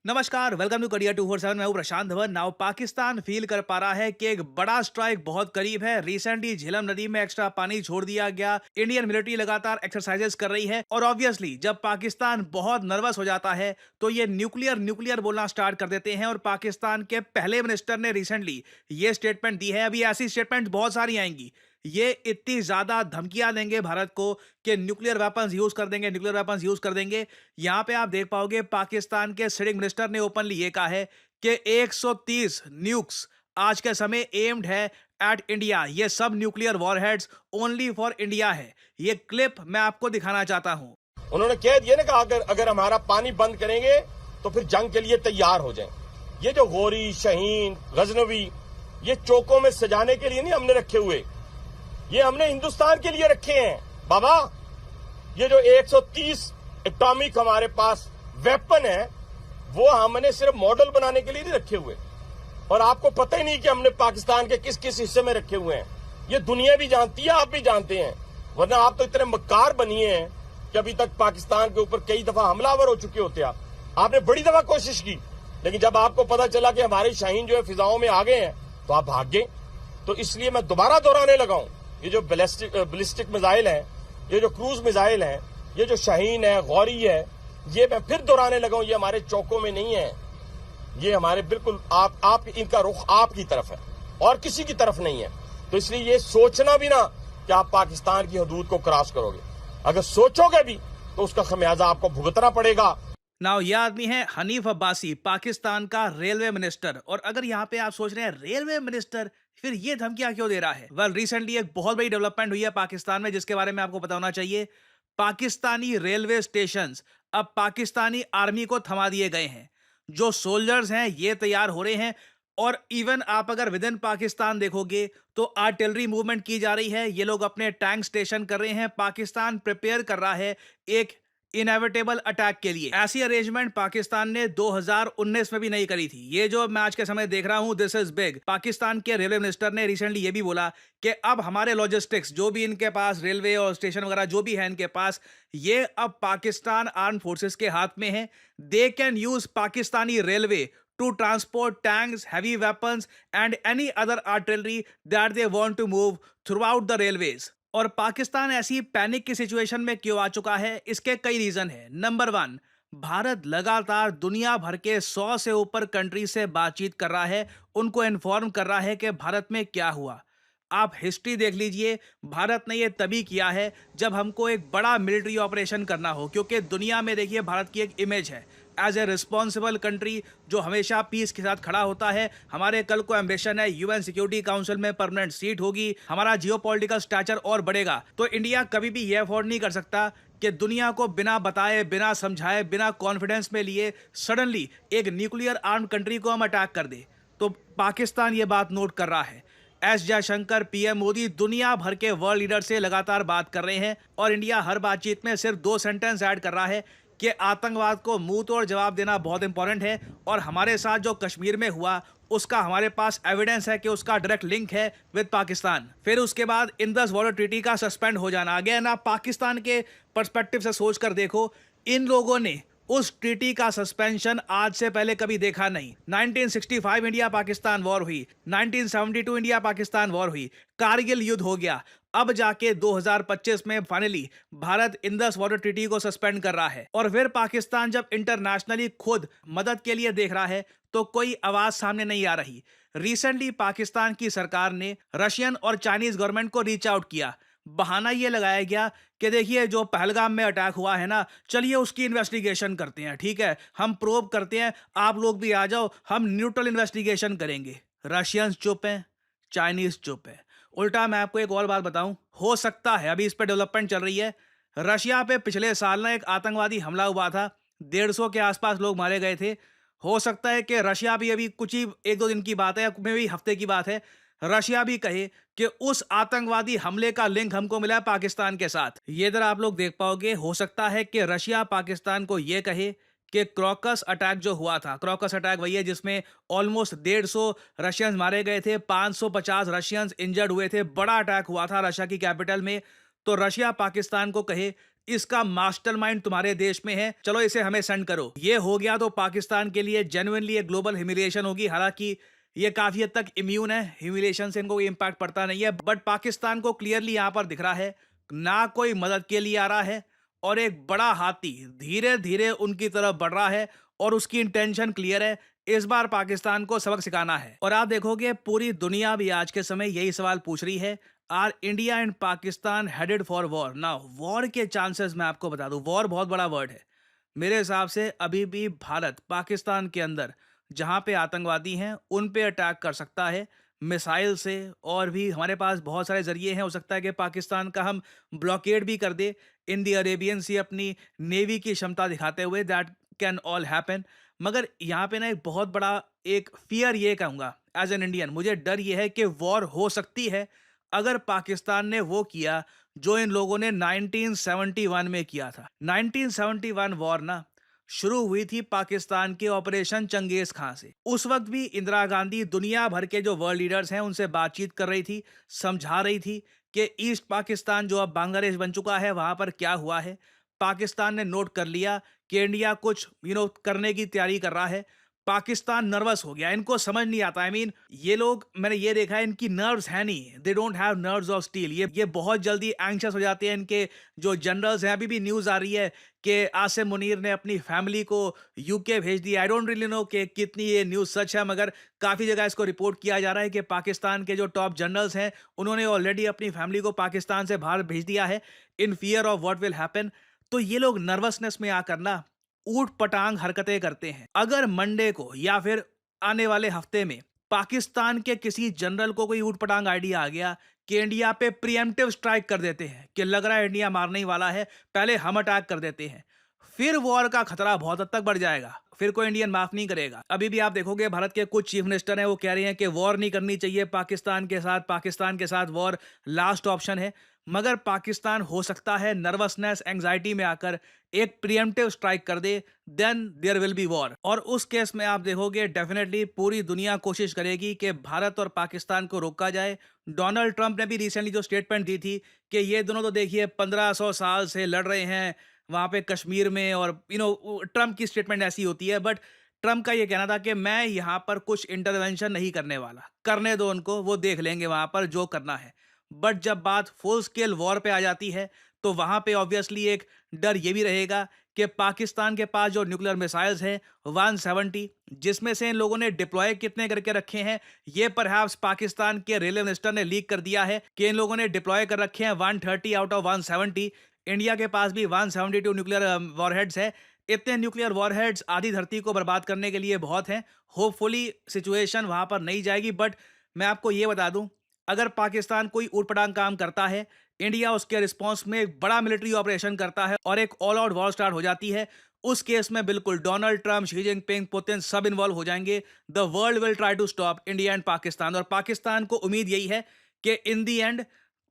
नमस्कार, welcome to career 247। मैं हूं प्रशांत धवन। नाउ पाकिस्तान फील कर पा रहा है कि एक बड़ा स्ट्राइक बहुत करीब है। रिसेंटली झेलम नदी में एक्स्ट्रा पानी छोड़ दिया गया। इंडियन मिलिट्री लगातार एक्सरसाइजेस कर रही है और ऑब्वियसली जब पाकिस्तान बहुत नर्वस हो जाता है तो ये न्यूक्लियर न्यूक्लियर बोलना स्टार्ट कर देते हैं। और पाकिस्तान के पहले मिनिस्टर ने रिसेंटली ये स्टेटमेंट दी है। अभी ऐसी स्टेटमेंट बहुत सारी आएंगी। ये इतनी ज्यादा धमकियां देंगे भारत को कि न्यूक्लियर वेपन्स यूज कर देंगे, न्यूक्लियर वेपन्स यूज कर देंगे। यहां पे आप देख पाओगे पाकिस्तान के सिटिंग मिनिस्टर ने ओपनली ये कहा है कि 130 न्यूक्स आज के समय एम्ड है एट इंडिया। ये सब nuclear warheads only for India है। ये क्लिप मैं आपको दिखाना चाहता हूं। उन्होंने कह दिया ना कि अगर हमारा पानी बंद करेंगे तो फिर जंग के लिए तैयार हो जाएं। ये जो गोरी, शाहीन, गजनवी, ये चौकों में सजाने के लिए नहीं हमने रखे हुए, ये हमने हिंदुस्तान के लिए रखे हैं बाबा। ये जो 130 एटॉमिक हमारे पास वेपन है वो हमने सिर्फ मॉडल बनाने के लिए नहीं रखे हुए। और आपको पता ही नहीं कि हमने पाकिस्तान के किस किस हिस्से में रखे हुए हैं। ये दुनिया भी जानती है, आप भी जानते हैं। वरना आप तो इतने मक्कार बनिए हैं कि अभी तक पाकिस्तान के ऊपर कई दफा हमलावर हो चुके होते। आपने बड़ी दफा कोशिश की, लेकिन जब आपको पता चला कि हमारे शाहीन जो है फिजाओं में आ गए हैं तो आप भाग गए। तो इसलिए मैं दोबारा दोहराने लगा हूं, ये जो बैलिस्टिक मिसाइल है, ये जो क्रूज मिसाइल है, ये जो शाहीन है, गौरी है, ये मैं फिर दोहराने लगा हूं, ये हमारे चौकों में नहीं है। ये हमारे बिल्कुल आप इनका रुख आपकी तरफ है और किसी की तरफ नहीं है। तो इसलिए ये सोचना भी ना कि आप पाकिस्तान की हदूद को क्रॉस करोगे। अगर सोचोगे भी तो उसका खमियाजा आपको भुगतना पड़ेगा। नाउ ये आदमी है हनीफ अब्बासी, पाकिस्तान का रेलवे मिनिस्टर। और अगर यहाँ पे आप सोच रहे हैं रेलवे मिनिस्टर फिर ये धमकियां क्यों दे रहा है, वेल रिसेंटली एक बहुत बड़ी डेवलपमेंट हुई है पाकिस्तान में जिसके बारे में आपको बताना चाहिए। पाकिस्तानी रेलवे स्टेशंस अब पाकिस्तानी आर्मी को थमा दिए गए हैं। जो सोल्जर्स हैं ये तैयार हो रहे हैं। और इवन आप अगर विद इन पाकिस्तान देखोगे तो आर्टिलरी मूवमेंट की जा रही है। ये लोग अपने टैंक स्टेशन कर रहे हैं। पाकिस्तान प्रिपेयर कर रहा है एक इनएविटेबल अटैक के लिए। ऐसी अरेंजमेंट पाकिस्तान ने 2019 में भी नहीं करी थी। ये जो मैं आज के समय देख रहा हूं, दिस इज बिग। पाकिस्तान के रेलवे मिनिस्टर ने रिसेंटली ये भी बोला कि अब हमारे लॉजिस्टिक्स जो भी इनके पास रेलवे और स्टेशन वगैरह जो भी है इनके पास, ये अब पाकिस्तान आर्म फोर्सेस के हाथ में है। They can use Pakistani railway to transport tanks, heavy weapons and any other artillery that they want to move throughout the railways। और पाकिस्तान ऐसी पैनिक की सिचुएशन में क्यों आ चुका है, इसके कई रीजन है। नंबर 1, भारत लगातार दुनिया भर के 100 से ऊपर कंट्री से बातचीत कर रहा है, उनको इन्फॉर्म कर रहा है कि भारत में क्या हुआ। आप हिस्ट्री देख लीजिए, भारत ने यह तभी किया है जब हमको एक बड़ा मिलिट्री ऑपरेशन करना हो, क्योंकि दुनिया में देखिए भारत की एक इमेज है एज ए रिस्पॉन्सिबल कंट्री जो हमेशा पीस के साथ खड़ा होता है। हमारे कल को एम्बिशन है यूएन सिक्योरिटी काउंसिल में परमानेंट सीट होगी, हमारा जियोपॉलिटिकल स्टैचर और बढ़ेगा। तो इंडिया कभी भी यह अफोर्ड नहीं कर सकता कि दुनिया को बिना बताए, बिना समझाए, बिना कॉन्फिडेंस में लिए सडनली एक न्यूक्लियर आर्म्ड कंट्री को हम अटैक कर दे। तो पाकिस्तान ये बात नोट कर रहा है। एस जयशंकर, पीएम मोदी दुनिया भर के वर्ल्ड लीडर से लगातार बात कर रहे हैं और इंडिया हर बातचीत में सिर्फ 2 सेंटेंस ऐड कर रहा है कि आतंकवाद को मुंह तोड़ जवाब देना बहुत इंपॉर्टेंट है। और हमारे साथ जो कश्मीर में हुआ उसका हमारे पास एविडेंस है कि उसका डायरेक्ट लिंक है विद पाकिस्तान। फिर उसके बाद इंडस वाटर ट्रीटी का सस्पेंड हो जाना। अगेन आप पाकिस्तान के पर्सपेक्टिव से सोच कर देखो, इन लोगों ने उस ट्रीटी का सस्पेंशन आज से पहले कभी देखा नहीं। 1965 इंडिया पाकिस्तान वॉर हुई, 1972 इंडिया पाकिस्तान वॉर हुई, कारगिल युद्ध हो गया, अब जाके 2025 में finally Bharat Indus water treaty को सस्पेंड कर रहा है। और फिर पाकिस्तान जब इंटरनेशनली खुद मदद के लिए देख रहा है तो कोई आवाज सामने नहीं आ रही। रिसेंटली पाकिस्तान की सरकार ने रशियन और चाइनीज गवर्नमेंट को रीच आउट किया। बहाना यह लगाया गया कि देखिए जो पहलगाम में अटैक हुआ है ना, चलिए उसकी इन्वेस्टिगेशन करते हैं, ठीक है, हम प्रोब करते हैं, आप लोग भी आ जाओ, हम न्यूट्रल इन्वेस्टिगेशन करेंगे। रशियंस चुप हैं, चाइनीज चुप है। उल्टा मैं आपको एक और बात बताऊं, हो सकता है अभी इस पे डेवलपमेंट चल रही है, रशिया पे पिछले साल ना एक आतंकवादी हमला हुआ था, 150 के आसपास लोग मारे गए थे। हो सकता है कि रशिया भी अभी कुछ ही 1-2 दिन की बात है, में भी हफ्ते की बात है, रशिया भी कहे कि उस आतंकवादी हमले का लिंक हमको मिला है पाकिस्तान के साथ। ये इधर आप लोग देख पाओगे। हो सकता है कि रशिया पाकिस्तान को यह कहे कि क्रॉकस अटैक जो हुआ था, क्रॉकस अटैक वही है जिसमें ऑलमोस्ट 150 रशियंस मारे गए थे, 550 रशियंस इंजर्ड हुए थे, बड़ा अटैक हुआ था रशिया की कैपिटल में। तो रशिया पाकिस्तान को कहे इसका मास्टरमाइंड तुम्हारे देश में है, चलो इसे हमें सेंड करो। ये हो गया तो पाकिस्तान के लिए जेन्युइनली एक ग्लोबल ह्यूमिलिएशन होगी। हालांकि ये काफी हद तक इम्यून है, ह्यूमिलिएशन से इनको कोई इंपैक्ट पड़ता नहीं है, बट पाकिस्तान को क्लियरली यहां पर दिख रहा है ना कोई मदद के लिए आ रहा है, और एक बड़ा हाथी धीरे धीरे उनकी तरफ बढ़ रहा है और उसकी इंटेंशन क्लियर है, इस बार पाकिस्तान को सबक सिखाना है। और आप देखोगे पूरी दुनिया भी आज के समय यही सवाल पूछ रही है, R India and Pakistan headed for war? ना, वॉर के चांसेस मैं आपको बता दूं, वॉर बहुत बड़ा वर्ड है। मेरे हिसाब से अभी भी भारत पाकिस्तान के अंदर जहां पे आतंकवादी हैं उन पे अटैक कर सकता है मिसाइल से, और भी हमारे पास बहुत सारे जरिए हैं। हो सकता है कि पाकिस्तान का हम ब्लॉकेड भी कर दे इन दी अरेबियन सी अपनी नेवी की क्षमता दिखाते हुए, दैट कैन ऑल हैपन। मगर यहाँ पे ना एक बहुत बड़ा एक फियर ये कहूँगा एज एन इंडियन, मुझे डर ये है कि वॉर हो सकती है अगर पाकिस्तान ने वो किया जो इन लोगों ने 1971 में किया था। 1971 वॉर ना शुरू हुई थी पाकिस्तान के ऑपरेशन चंगेज खां से। उस वक्त भी इंदिरा गांधी दुनिया भर के जो वर्ल्ड लीडर्स हैं उनसे बातचीत कर रही थी, समझा रही थी कि ईस्ट पाकिस्तान जो अब बांग्लादेश बन चुका है वहां पर क्या हुआ है। पाकिस्तान ने नोट कर लिया कि इंडिया कुछ करने की तैयारी कर रहा है। पाकिस्तान नर्वस हो गया, इनको समझ नहीं आता। आई मीन ये लोग, मैंने ये देखा है, इनकी नर्व्स है नहीं, they don't have nerves of steel. ये बहुत जल्दी एंग्शियस हो जाते हैं। इनके जो जनरल्स हैं, अभी भी न्यूज आ रही है कि आसिम मुनीर ने अपनी फैमिली को यूके भेज दिया। आई डोंट रियली नो कि कितनी ये न्यूज सच है, मगर काफी जगह इसको रिपोर्ट किया जा रहा है कि पाकिस्तान के जो टॉप जनरल्स हैं उन्होंने ऑलरेडी अपनी फैमिली को पाकिस्तान से बाहर भेज दिया है इन fear of what will happen. तो ये लोग नर्वसनेस में आकर ना ऊट पटांग हरकतें करते हैं। अगर मंडे को या फिर आने वाले हफ्ते में पाकिस्तान के किसी जनरल को कोई ऊट पटांग आइडिया आ गया कि इंडिया पे प्रीएम्प्टिव स्ट्राइक कर देते हैं, कि लग रहा है इंडिया मारने ही वाला है, पहले हम अटैक कर देते हैं, फिर वॉर का खतरा बहुत हद तक बढ़ जाएगा। फिर कोई इंडियन माफ नहीं करेगा। अभी भी आप देखोगे भारत के कुछ चीफ मिनिस्टर हैं, वो कह रहे हैं कि वॉर नहीं करनी चाहिए पाकिस्तान के साथ वॉर लास्ट ऑप्शन है। मगर पाकिस्तान हो सकता है नर्वसनेस एंजाइटी में आकर एक प्रीएम्प्टिव स्ट्राइक कर दे, then there will be war. और उस केस में आप देखोगे डेफिनेटली पूरी दुनिया कोशिश करेगी कि भारत और पाकिस्तान को रोका जाए। डोनाल्ड ट्रंप ने भी रिसेंटली जो स्टेटमेंट दी थी कि ये दोनों तो देखिए 1500 साल से लड़ रहे हैं वहां पे कश्मीर में, और ट्रंप की स्टेटमेंट ऐसी होती है, बट ट्रंप का ये कहना था कि मैं यहां पर कुछ इंटरवेंशन नहीं करने वाला, करने दो उनको, वो देख लेंगे वहां पर जो करना है। बट जब बात फुल स्केल वॉर पे आ जाती है तो वहां पे ऑब्वियसली एक डर ये भी रहेगा कि पाकिस्तान के पास जो न्यूक्लियर मिसाइल्स हैं 170, जिसमें से इन लोगों ने डिप्लॉय कितने करके रखे हैं, ये परहैप्स पाकिस्तान के रेलवे मिनिस्टर ने लीक कर दिया है कि इन लोगों ने डिप्लॉय कर रखे हैं 130 आउट ऑफ 170। इंडिया के पास भी 172 न्यूक्लियर वॉरहेड्स है। इतने न्यूक्लियर वॉरहेड्स आधी धरती को बर्बाद करने के लिए बहुत हैं। होपफुली सिचुएशन वहां पर नहीं जाएगी। बट मैं आपको ये बता दूं, अगर पाकिस्तान कोई ऊटपटांग काम करता है, इंडिया उसके रिस्पॉन्स में एक बड़ा मिलिट्री ऑपरेशन करता है और एक ऑल आउट वॉर स्टार्ट हो जाती है, उस केस में बिल्कुल Donald Trump, Xi Jinping, Putin सब इन्वॉल्व हो जाएंगे। The world will try to stop India and Pakistan. और पाकिस्तान को उम्मीद यही है कि इन दी एंड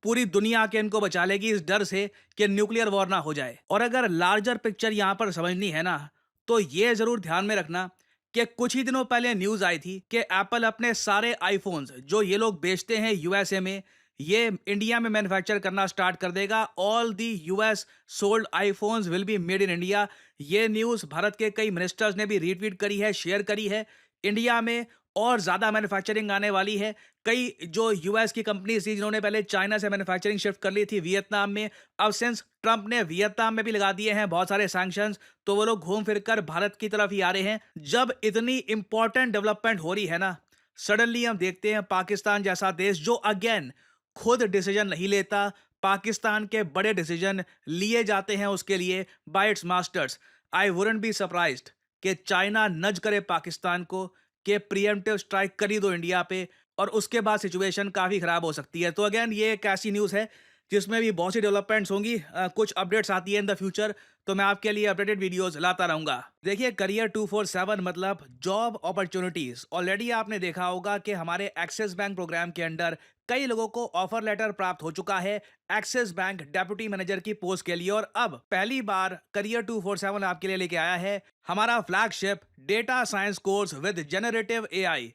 पूरी दुनिया के इनको बचा लेगी इस डर से कि न्यूक्लियर वॉर ना हो जाए। और अगर लार्जर पिक्चर यहां पर समझनी है ना, तो ये जरूर ध्यान में रखना कि कुछ ही दिनों पहले न्यूज आई थी कि एप्पल अपने सारे आईफोन्स जो ये लोग बेचते हैं यूएसए में, ये इंडिया में मैन्युफैक्चर करना स्टार्ट कर देगा। All the US sold iPhones will be made in India. ये न्यूज भारत के कई मिनिस्टर्स ने भी रीट्वीट करी है, शेयर करी है। इंडिया में और ज्यादा मैन्युफैक्चरिंग आने वाली है। कई जो यूएस की कंपनीज थी जिन्होंने पहले चाइना से मैन्युफैक्चरिंग शिफ्ट कर ली थी वियतनाम में, अब सिंस ट्रंप ने वियतनाम में भी लगा दिए हैं बहुत सारे सैंक्शंस, तो वो लोग घूम फिर कर भारत की तरफ ही आ रहे हैं। जब इतनी इंपॉर्टेंट डेवलपमेंट हो रही है ना, सडनली हम देखते हैं पाकिस्तान जैसा देश जो अगेन खुद डिसीजन नहीं लेता, पाकिस्तान के बड़े डिसीजन लिए जाते हैं उसके लिए bye it's masters. I wouldn't be surprised कि चाइना नज करे पाकिस्तान को कि प्रीएम्प्टिव स्ट्राइक कर ही दो इंडिया पे, और उसके बाद सिचुएशन काफी खराब हो सकती है। तो अगेन ये एक ऐसी न्यूज है जिसमें भी बहुत सी डेवलपमेंट्स होंगी, कुछ अपडेट्स आती है इन द फ्यूचर, तो मैं आपके लिए अपडेटेड वीडियोस लाता रहूंगा। देखिए, करियर 247 मतलब जॉब अपॉर्चुनिटीज। ऑलरेडी आपने देखा होगा कि हमारे एक्सिस बैंक प्रोग्राम के अंडर कई लोगों को ऑफर लेटर प्राप्त हो चुका है एक्सिस बैंक डेप्यूटी मैनेजर की पोस्ट के लिए। और अब पहली बार करियर 247 आपके लिए लेके आया है हमारा flagship data science course with generative AI.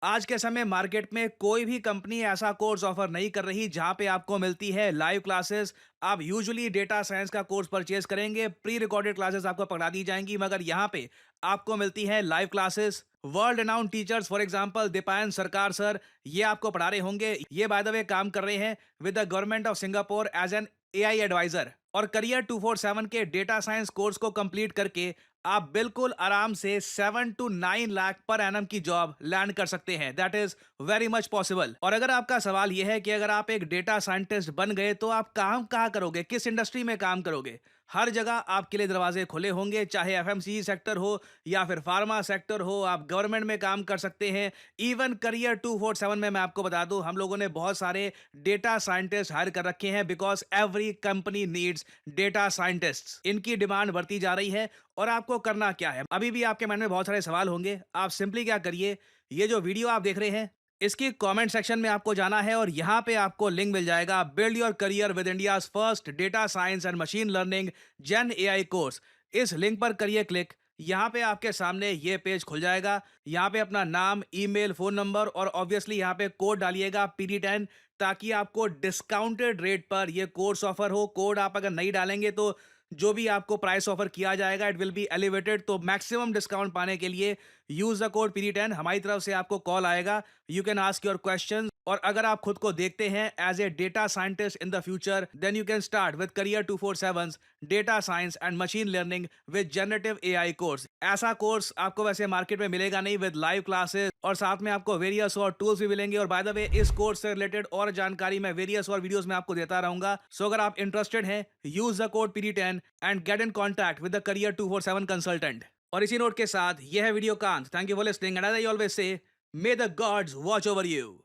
आज के समय मार्केट में कोई भी कंपनी ऐसा कोर्स ऑफर नहीं कर रही जहां पे आपको मिलती है लाइव क्लासेस। आप यूजुअली डेटा साइंस का कोर्स परचेज करेंगे, प्री रिकॉर्डेड क्लासेस आपको पकड़ा दी जाएंगी, मगर यहाँ पे आपको मिलती है live classes. World renowned teachers for example Deepayan सरकार सर, ये आपको पढ़ा रहे होंगे। ये बाय द वे काम कर रहे हैं with the government of Singapore as an AI adviser. और करियर 247 के डेटा साइंस कोर्स को कंप्लीट करके आप बिल्कुल आराम से 7 to 9 लाख पर एनम की जॉब लैंड कर सकते हैं। That is very much possible. और अगर आपका सवाल यह है कि अगर आप एक डेटा साइंटिस्ट बन गए तो आप काम कहाँ करोगे, किस इंडस्ट्री में काम करोगे, हर जगह आपके लिए दरवाजे खुले होंगे, चाहे एफएमसीजी सेक्टर हो या फिर फार्मा सेक्टर हो। आप गवर्नमेंट में काम कर सकते हैं। इवन करियर 247 में मैं आपको बता दूं, हम लोगों ने बहुत सारे डेटा साइंटिस्ट हायर कर रखे हैं, because every company needs data scientists. इनकी डिमांड बढ़ती जा रही है। और आपको करना क्या है, अभी भी आपके मन में बहुत सारे सवाल होंगे। आप सिंपली क्या करिए, ये जो वीडियो आप देख रहे हैं इसकी कमेंट सेक्शन में आपको जाना है और यहां पे आपको लिंक मिल जाएगा build your career with India's first data science and machine learning gen AI course. इस लिंक पर करिए क्लिक। यहाँ पे आपके सामने ये पेज खुल जाएगा। यहाँ पे अपना नाम, ईमेल, फोन नंबर और ऑब्वियसली यहाँ पे कोड डालिएगा PD10, ताकि आपको डिस्काउंटेड रेट पर ये कोर्स ऑफर हो। कोड आप अगर नहीं डालेंगे तो जो भी आपको प्राइस ऑफर किया जाएगा इट विल बी एलिवेटेड। तो मैक्सिमम डिस्काउंट पाने के लिए यूज द कोड PD10। हमारी तरफ से आपको कॉल आएगा, you can ask your question. और अगर आप खुद को देखते हैं as a data scientist in the future, then you can start with career 247 data science and machine learning with generative AI course. ऐसा कोर्स आपको वैसे मार्केट में मिलेगा नहीं, विद लाइव क्लासेस और साथ में आपको वेरियस और टूल्स भी मिलेंगे। और बाय द वे इस कोर्स से रिलेटेड और जानकारी मैं वेरियस और वीडियोस में आपको देता रहूंगा। सो अगर आप इंटरेस्टेड हैं, use the code PD10 and get in contact with the career 247 consultant. और इसी नोट के साथ यह है वीडियो का अंत। Thank you for listening and as I always say, may the gods watch over you.